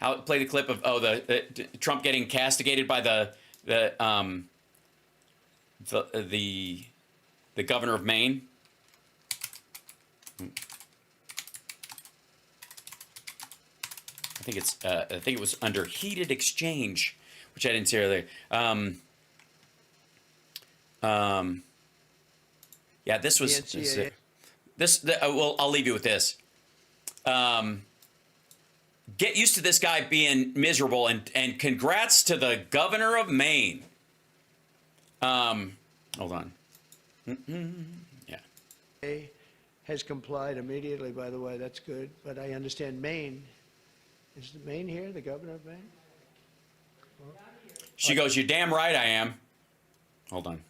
Play the clip of the Trump getting castigated by the governor of Maine. I think it was under heated exchange, which I didn't see earlier. Yeah, this was well, I'll leave you with this. Get used to this guy being miserable, and congrats to the governor of Maine. Hold on. Yeah. Has complied immediately, by the way. That's good. But I understand Maine. Is Maine here, the governor of Maine? She goes, "You're damn right I am." Hold on.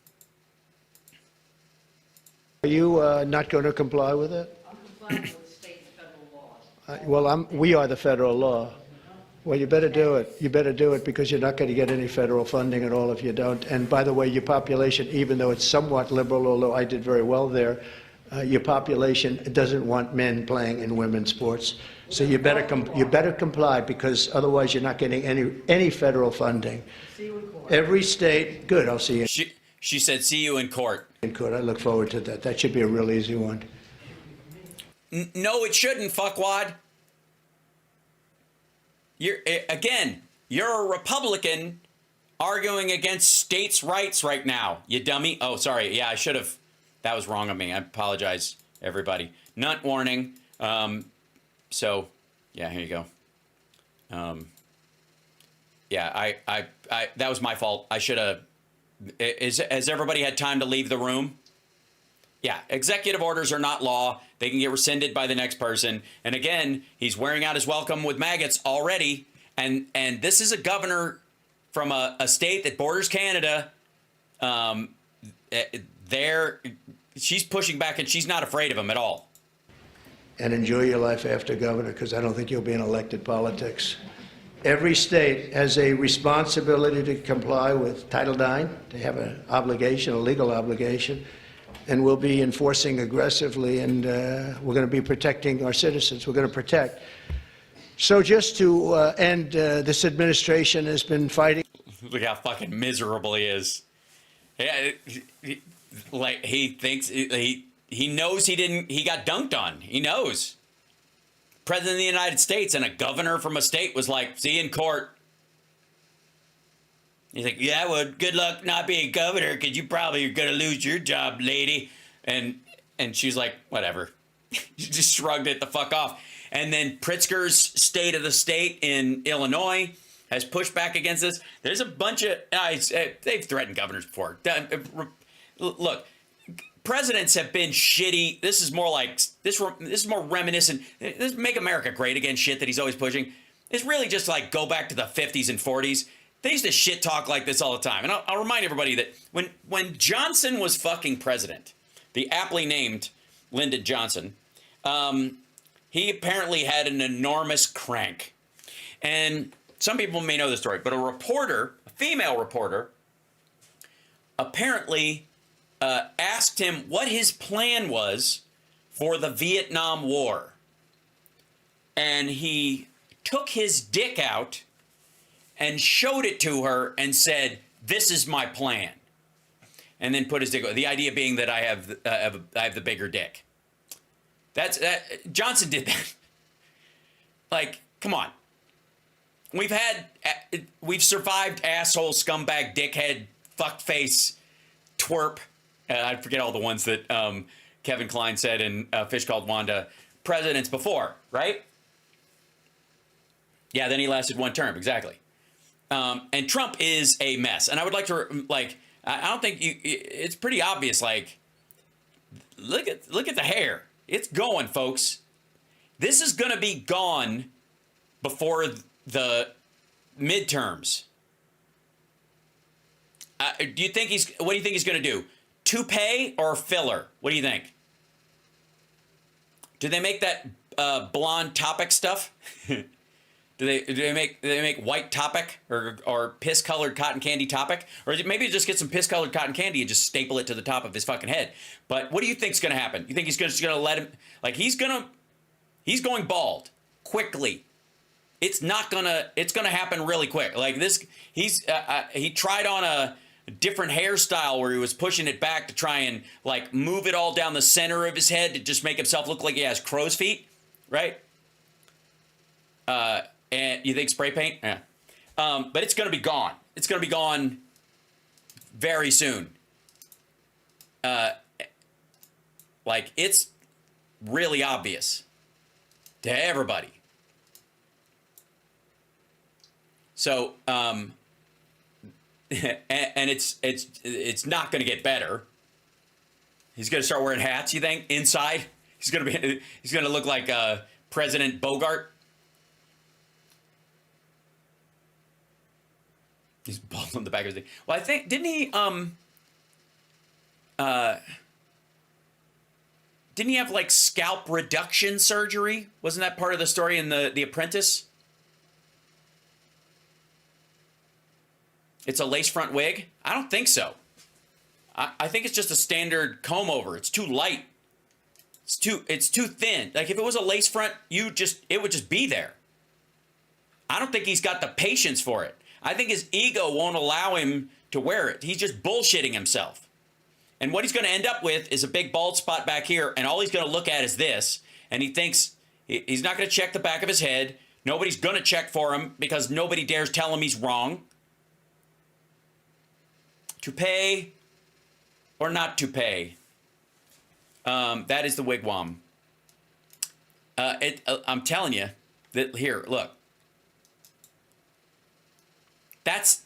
Are you not going to comply with it? I'm complying with state and federal laws. Well, we are the federal law. Well, you better do it. You better do it because you're not going to get any federal funding at all if you don't. And by the way, your population, even though it's somewhat liberal, although I did very well there, your population doesn't want men playing in women's sports. So you better comply because otherwise you're not getting any federal funding. See you in court. Every state, good. I'll see you. She said, "See you in court." In court. I look forward to that. That should be a real easy one. No, it shouldn't, fuckwad. You're a Republican arguing against states' rights right now, you dummy. Oh, sorry. Yeah, I should have. That was wrong of me. I apologize, everybody. Nut warning. So, yeah, here you go. Yeah, I that was my fault. I should have. Has everybody had time to leave the room? Yeah, executive orders are not law. They can get rescinded by the next person. And again, he's wearing out his welcome with maggots already. And this is a governor from a state that borders Canada. She's pushing back, and she's not afraid of him at all. And enjoy your life after governor, because I don't think you'll be in elected politics. Every state has a responsibility to comply with Title IX. They have an obligation, a legal obligation, and we'll be enforcing aggressively, and we're going to be protecting our citizens. We're going to protect. So just to end, this administration has been fighting. Look how fucking miserable he is. Yeah, like he thinks he knows he got dunked on. He knows. President of the United States and a governor from a state was like, "See you in court." He's like, "Yeah, well, good luck not being governor because you probably are going to lose your job, lady." And she's like, "Whatever." She just shrugged it the fuck off. And then Pritzker's state of the state in Illinois has pushed back against this. There's a bunch of, they've threatened governors before. Look, presidents have been shitty. This is more like, this is more reminiscent. This Make America Great Again shit that he's always pushing. It's really just like go back to the 50s and 40s. They used to shit talk like this all the time. And I'll remind everybody that when Johnson was fucking president, the aptly named Lyndon Johnson, he apparently had an enormous crank. And some people may know the story, but a female reporter, apparently asked him what his plan was for the Vietnam War. And he took his dick out and showed it to her and said, "This is my plan." And then put his dick, the idea being that I have the bigger dick. Johnson did that. Like, come on. We've survived asshole, scumbag, dickhead, fuckface, twerp. I forget all the ones that Kevin Kline said in Fish Called Wanda presidents before, right? Yeah, then he lasted one term, exactly. And Trump is a mess. And I would like to, I don't think it's pretty obvious, look at the hair. It's going, folks. This is going to be gone before the midterms. What do you think he's going to do? Toupee or filler? What do you think? Do they make that blonde Topic stuff? do they make white Topic or piss colored cotton candy Topic? Or maybe just get some piss colored cotton candy and just staple it to the top of his fucking head. But what do you think's going to happen? You think he's just going to let him, he's going bald quickly. it's gonna happen really quick. Like this, he tried on a different hairstyle where he was pushing it back to try and like move it all down the center of his head to just make himself look like he has crow's feet, right? And you think spray paint? Yeah. But it's gonna be gone. It's gonna be gone very soon. Like it's really obvious to everybody. So, and it's not going to get better. He's going to start wearing hats. You think inside he's going to look like President Bogart. He's bald on the back of his thing. Well, I think didn't he have like scalp reduction surgery? Wasn't that part of the story in The Apprentice? It's a lace front wig? I don't think so. I think it's just a standard comb over. It's too light. It's too thin. Like if it was a lace front, it would just be there. I don't think he's got the patience for it. I think his ego won't allow him to wear it. He's just bullshitting himself. And what he's going to end up with is a big bald spot back here, and all he's going to look at is this, and he thinks he's not going to check the back of his head. Nobody's going to check for him because nobody dares tell him he's wrong. To pay or not to pay. That is the wigwam. I'm telling you that here, look. That's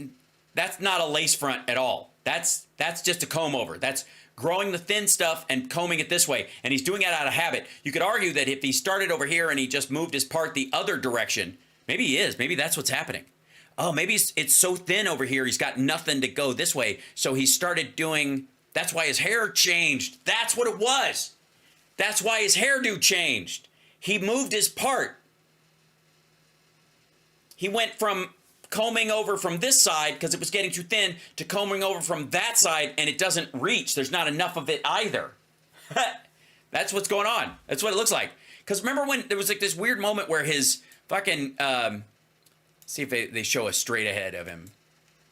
not a lace front at all. That's just a comb over. That's growing the thin stuff and combing it this way. And he's doing it out of habit. You could argue that if he started over here and he just moved his part the other direction, maybe he is. Maybe that's what's happening. Oh, maybe it's so thin over here, he's got nothing to go this way. So he started doing, that's why his hair changed. That's what it was. That's why his hairdo changed. He moved his part. He went from combing over from this side because it was getting too thin to combing over from that side, and it doesn't reach. There's not enough of it either. That's what's going on. That's what it looks like. Because remember when there was like this weird moment where his fucking... see if they show a straight ahead of him.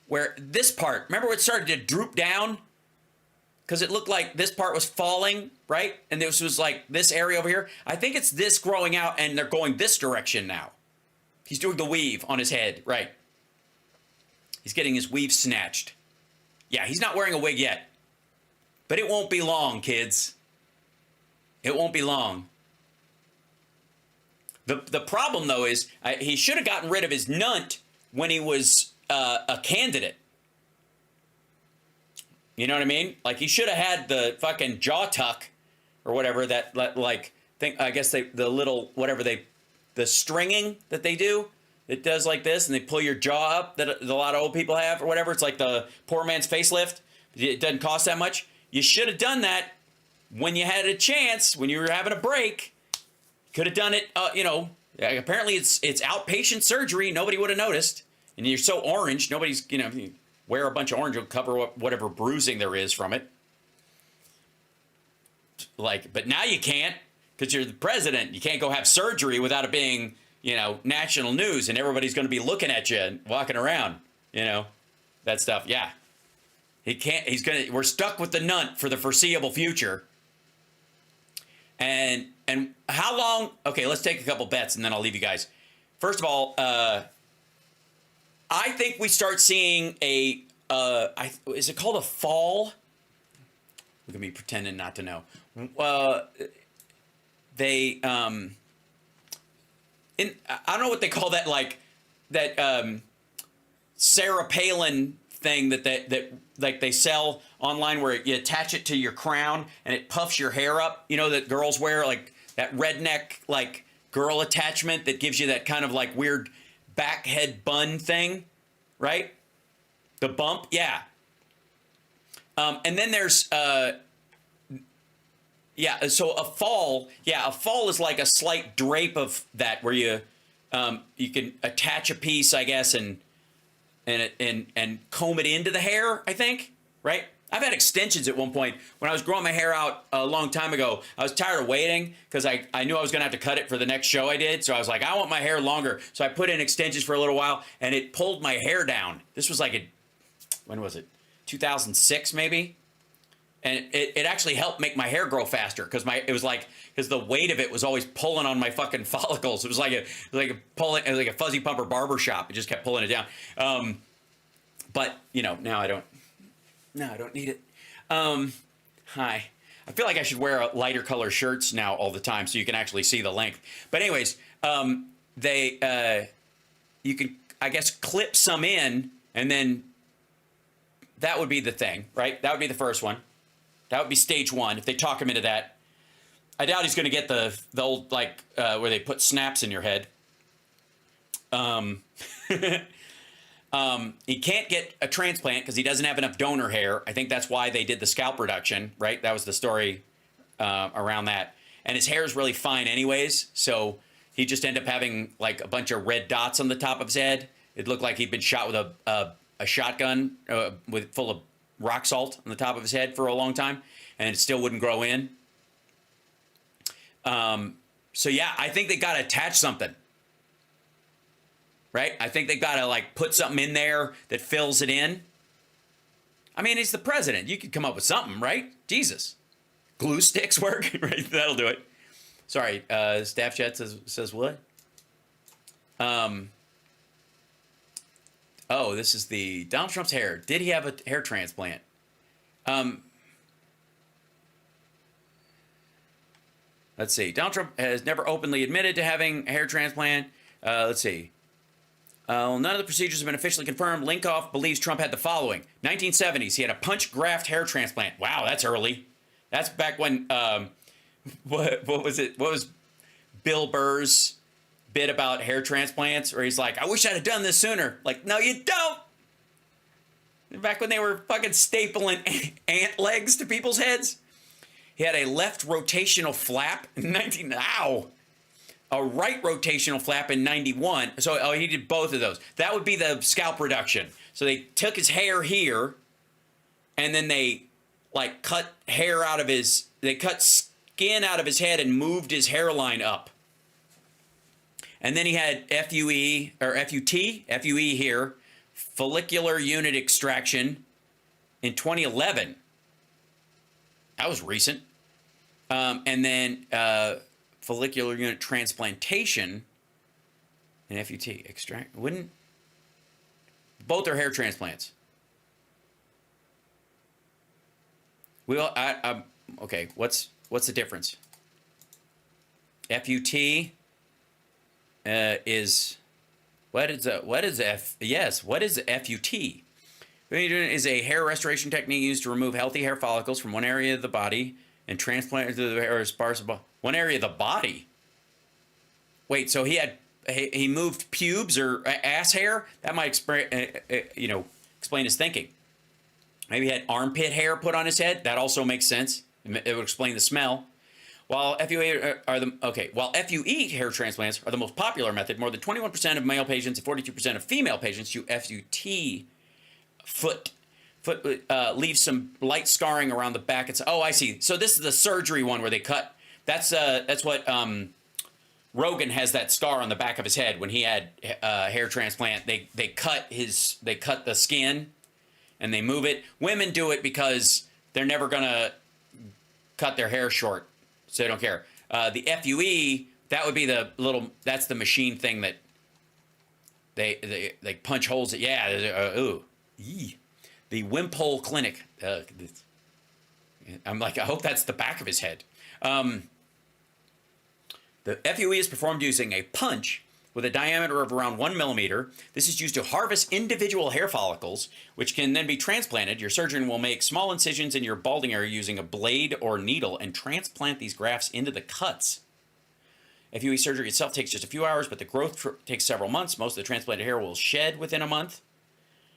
Where this part, remember it started to droop down? Because it looked like this part was falling, right? And this was like this area over here. I think it's this growing out and they're going this direction now. He's doing the weave on his head, right? He's getting his weave snatched. Yeah, he's not wearing a wig yet. But it won't be long, kids. It won't be long. The problem, though, is he should have gotten rid of his nunt when he was a candidate. You know what I mean? Like, he should have had the fucking jaw tuck or whatever that, like, I guess the little, whatever the stringing that they do, it does like this, and they pull your jaw up that a lot of old people have or whatever. It's like the poor man's facelift. It doesn't cost that much. You should have done that when you had a chance, when you were having a break. Could have done it, apparently it's outpatient surgery. Nobody would have noticed. And you're so orange, nobody's, you wear a bunch of orange, will cover whatever bruising there is from it. Like, but now you can't because you're the president. You can't go have surgery without it being, national news and everybody's going to be looking at you and walking around, that stuff. Yeah. He can't, we're stuck with the nunt for the foreseeable future. And how long? Okay, let's take a couple bets and then I'll leave you guys. First of all, I think we start seeing is it called a fall? Look at me pretending not to know. I don't know what they call that, like that Sarah Palin thing that they sell online where you attach it to your crown and it puffs your hair up, that girls wear, like that redneck like girl attachment that gives you that kind of like weird back head bun thing, right? The bump, yeah. And then there's so a fall is like a slight drape of that where you can attach a piece, I guess, and comb it into the hair, I think, right? I've had extensions at one point. When I was growing my hair out a long time ago, I was tired of waiting because I knew I was going to have to cut it for the next show I did. So I was like, I want my hair longer. So I put in extensions for a little while, and it pulled my hair down. This was like, when was it? 2006 maybe? And it actually helped make my hair grow faster because the weight of it was always pulling on my fucking follicles. It was like a fuzzy pumper barber shop. It just kept pulling it down. But now I don't. No, I don't need it. Hi. I feel like I should wear lighter color shirts now all the time so you can actually see the length. But anyways, you can, I guess, clip some in, and then that would be the thing, right? That would be the first one. That would be stage one. If they talk him into that, I doubt he's going to get the old, where they put snaps in your head. He can't get a transplant because he doesn't have enough donor hair. I think that's why they did the scalp reduction, right? That was the story around that. And his hair is really fine anyways, so he just ended up having like a bunch of red dots on the top of his head. It looked like he'd been shot with a shotgun full of rock salt on the top of his head for a long time, and it still wouldn't grow in. So yeah, I think they got to attach something. Right? I think they got to put something in there that fills it in. I mean, he's the president. You could come up with something, right? Jesus. Glue sticks work? Right? That'll do it. Sorry, staff chat says what? Oh, this is the Donald Trump's hair. Did he have a hair transplant? Let's see. Donald Trump has never openly admitted to having a hair transplant. Let's see. None of the procedures have been officially confirmed. Linkoff believes Trump had the following. 1970s, he had a punch graft hair transplant. Wow, that's early. That's back when, what was it? What was Bill Burr's bit about hair transplants? Where he's like, I wish I'd have done this sooner. Like, no, you don't. Back when they were fucking stapling ant legs to people's heads. He had a left rotational flap in a right rotational flap in 91. So he did both of those. That would be the scalp reduction. So they took his hair here, and then they cut hair out of they cut skin out of his head and moved his hairline up. And then he had FUE here, follicular unit extraction in 2011. That was recent. And then follicular unit transplantation and FUT extract both are hair transplants. Okay, what's the difference? FUT is what is the FUT? Is a hair restoration technique used to remove healthy hair follicles from one area of the body and transplant it to the hair sparse one area of the body. Wait, so he moved pubes or ass hair? That might explain his thinking. Maybe he had armpit hair put on his head. That also makes sense. It would explain the smell. While FUE hair transplants are the most popular method, more than 21% of male patients and 42% of female patients use FUT. Foot leaves some light scarring around the back. Oh, I see. So this is the surgery one where they cut. That's what Rogan has, that scar on the back of his head when he had a hair transplant. They cut the skin and they move it. Women do it because they're never gonna cut their hair short, so they don't care. The FUE, that would be that's the machine thing that they punch holes at. Yeah. The Wimpole Clinic. I'm like, I hope that's the back of his head. The FUE is performed using a punch with a diameter of around 1 millimeter. This is used to harvest individual hair follicles, which can then be transplanted. Your surgeon will make small incisions in your balding area using a blade or needle and transplant these grafts into the cuts. FUE surgery itself takes just a few hours, but the growth takes several months. Most of the transplanted hair will shed within a month.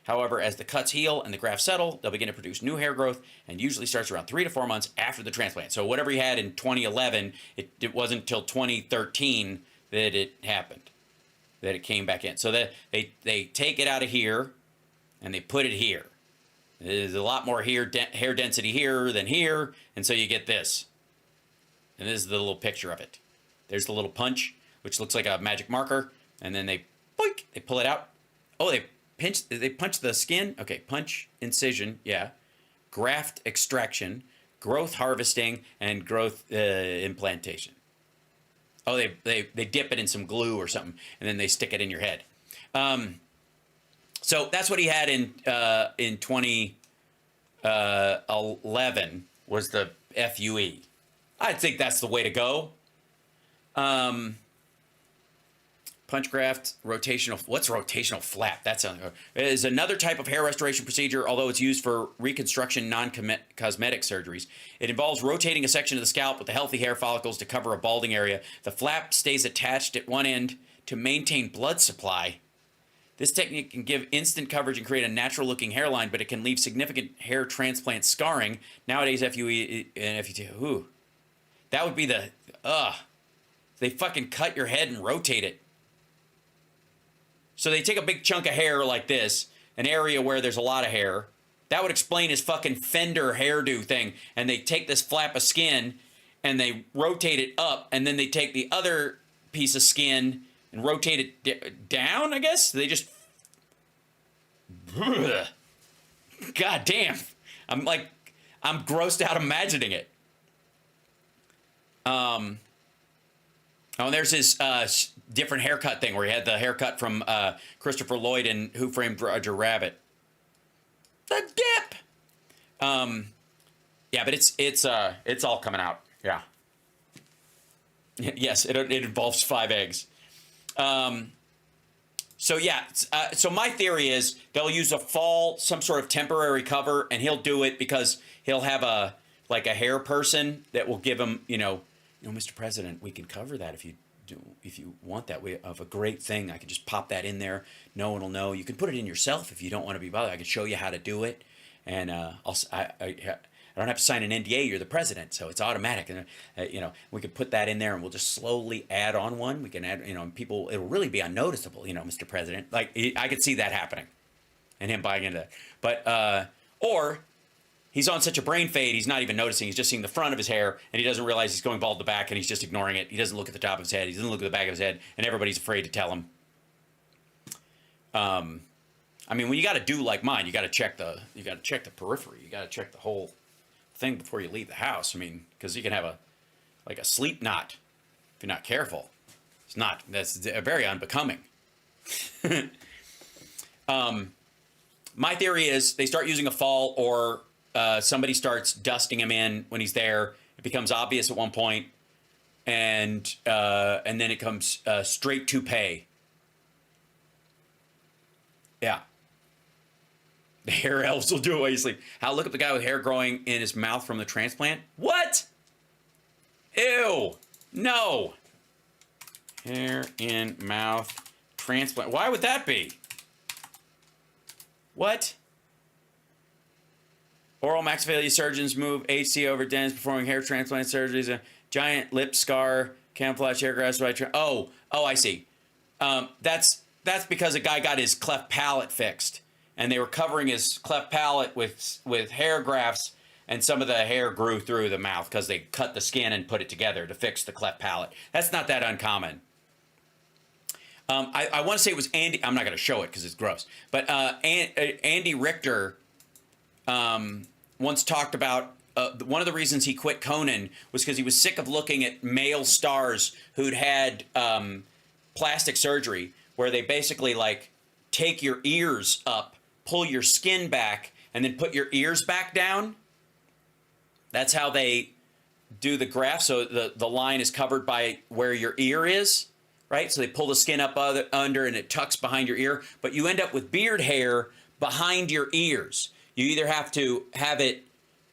However, as the cuts heal and the grafts settle, they'll begin to produce new hair growth, and usually starts around 3 to 4 months after the transplant. So whatever he had in 2011, it wasn't until 2013 that it happened, that it came back in. So that they take it out of here, and they put it here. There's a lot more hair density here than here, and so you get this. And this is the little picture of it. There's the little punch, which looks like a magic marker, and then they boink, they pull it out. Oh, they punch the skin. Okay, punch, incision, yeah. Graft extraction, growth harvesting, and growth implantation. Oh, they dip it in some glue or something, and then they stick it in your head. So that's what he had in 2011 was the FUE. I think that's the way to go. Punch graft, rotational. What's rotational flap? That's is another type of hair restoration procedure, although it's used for reconstruction, non-cosmetic surgeries. It involves rotating a section of the scalp with the healthy hair follicles to cover a balding area. The flap stays attached at one end to maintain blood supply. This technique can give instant coverage and create a natural-looking hairline, but it can leave significant hair transplant scarring. Nowadays, FUE and FUT, ooh, that would be the, they fucking cut your head and rotate it. So they take a big chunk of hair like this, an area where there's a lot of hair. That would explain his fucking Fender hairdo thing. And they take this flap of skin and they rotate it up, and then they take the other piece of skin and rotate it down, I guess? They just... God damn. I'm grossed out imagining it. Oh, and there's his different haircut thing where he had the haircut from Christopher Lloyd in Who Framed Roger Rabbit. The dip. Yeah, but it's all coming out. Yeah. Yes, it involves 5 eggs. So yeah, so my theory is they'll use a fall, some sort of temporary cover, and he'll do it because he'll have a hair person that will give him, Mr. President, we can cover that if you want that. We have a great thing. I can just pop that in there. No one will know. You can put it in yourself if you don't want to be bothered. I can show you how to do it, and I don't have to sign an NDA. You're the president, so it's automatic. And we could put that in there, and we'll just slowly add on one. We can add, and people. It'll really be unnoticeable, Mr. President. I could see that happening, and him buying into that. But or he's on such a brain fade, he's not even noticing. He's just seeing the front of his hair, and he doesn't realize he's going bald to back, and he's just ignoring it. He doesn't look at the top of his head. He doesn't look at the back of his head, and everybody's afraid to tell him. When you got to do like mine, you got to check the periphery. You got to check the whole thing before you leave the house. Because you can have a sleep knot if you're not careful. That's very unbecoming. My theory is they start using a fall, or somebody starts dusting him in when he's there. It becomes obvious at one point, and then it comes straight toupee. Yeah. The hair elves will do it while you sleep. How look up the guy with hair growing in his mouth from the transplant? What? Ew. No. Hair in mouth transplant. Why would that be? What? Oral maxillofacial surgeons move HC over dens performing hair transplant surgeries. A giant lip scar, camouflage hair grafts. Oh, I see. That's because a guy got his cleft palate fixed, and they were covering his cleft palate with hair grafts, and some of the hair grew through the mouth because they cut the skin and put it together to fix the cleft palate. That's not that uncommon. I want to say it was Andy. I'm not going to show it because it's gross. But Andy Richter once talked about one of the reasons he quit Conan was because he was sick of looking at male stars who'd had plastic surgery, where they basically take your ears up, pull your skin back, and then put your ears back down. That's how they do the graft. So the line is covered by where your ear is, right? So they pull the skin up under, and it tucks behind your ear. But you end up with beard hair behind your ears. You either have to have it,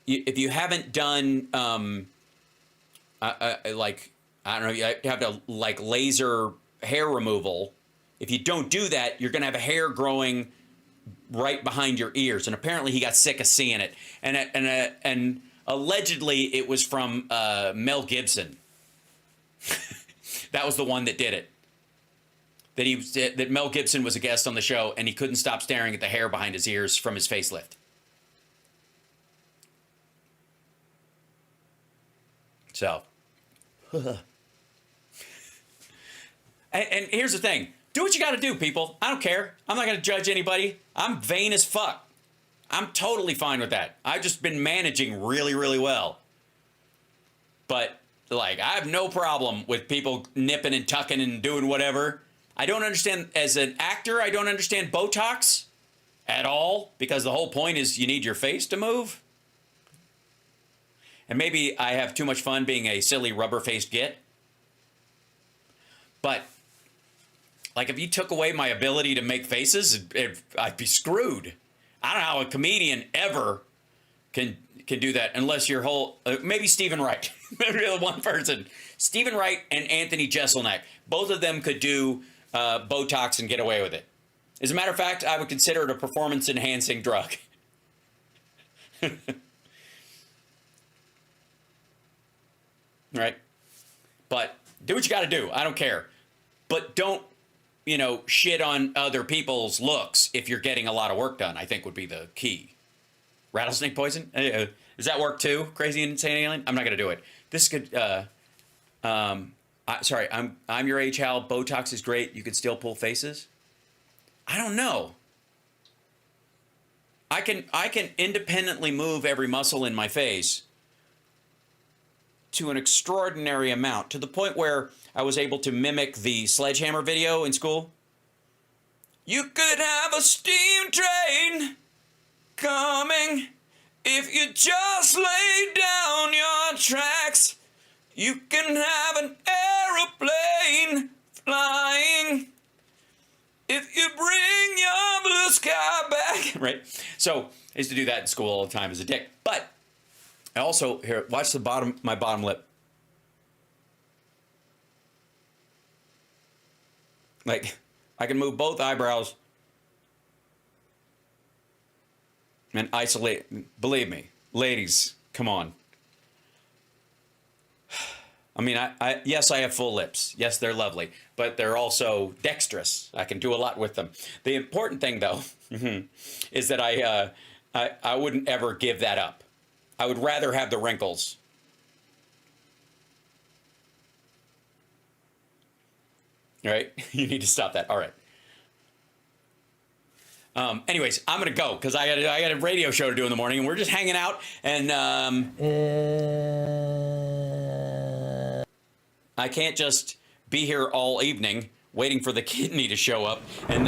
if you haven't done, I don't know, you have to laser hair removal. If you don't do that, you're going to have a hair growing right behind your ears. And apparently he got sick of seeing it. And allegedly it was from Mel Gibson. That was the one that did it. That Mel Gibson was a guest on the show, and he couldn't stop staring at the hair behind his ears from his facelift. So, and here's the thing. Do what you got to do, people. I don't care. I'm not going to judge anybody. I'm vain as fuck. I'm totally fine with that. I've just been managing really, really well. But, like, I have no problem with people nipping and tucking and doing whatever. I don't understand, as an actor, I don't understand Botox at all, because the whole point is you need your face to move. And maybe I have too much fun being a silly rubber-faced git. But, like, if you took away my ability to make faces, I'd be screwed. I don't know how a comedian ever can do that, unless your whole... maybe Stephen Wright. Maybe the one person. Stephen Wright and Anthony Jeselnik. Both of them could do Botox and get away with it. As a matter of fact, I would consider it a performance-enhancing drug. Right? But do what you got to do. I don't care. But don't, shit on other people's looks if you're getting a lot of work done, I think would be the key. Rattlesnake poison? Does that work too? Crazy Insane Alien? I'm not going to do it. This could, sorry, I'm your age, Hal. Botox is great. You could still pull faces. I don't know. I can independently move every muscle in my face to an extraordinary amount, to the point where I was able to mimic the Sledgehammer video in school. You could have a steam train coming if you just lay down your tracks. You can have an aeroplane flying if you bring your blue sky back. Right? So I used to do that in school all the time as a dick. But I also, here, watch my bottom lip. Like, I can move both eyebrows and isolate. Believe me, ladies, come on. I mean, yes, I have full lips. Yes, they're lovely, but they're also dexterous. I can do a lot with them. The important thing, though, is that I wouldn't ever give that up. I would rather have the wrinkles. All right? You need to stop that. All right. Anyways, I'm going to go because I got a radio show to do in the morning, and we're just hanging out. And I can't just be here all evening waiting for the kidney to show up. And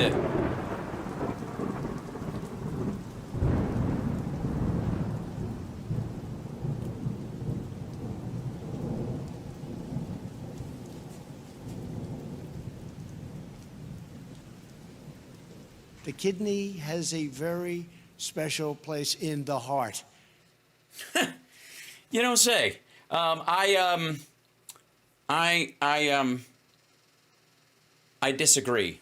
The kidney has a very special place in the heart. You don't say. I disagree.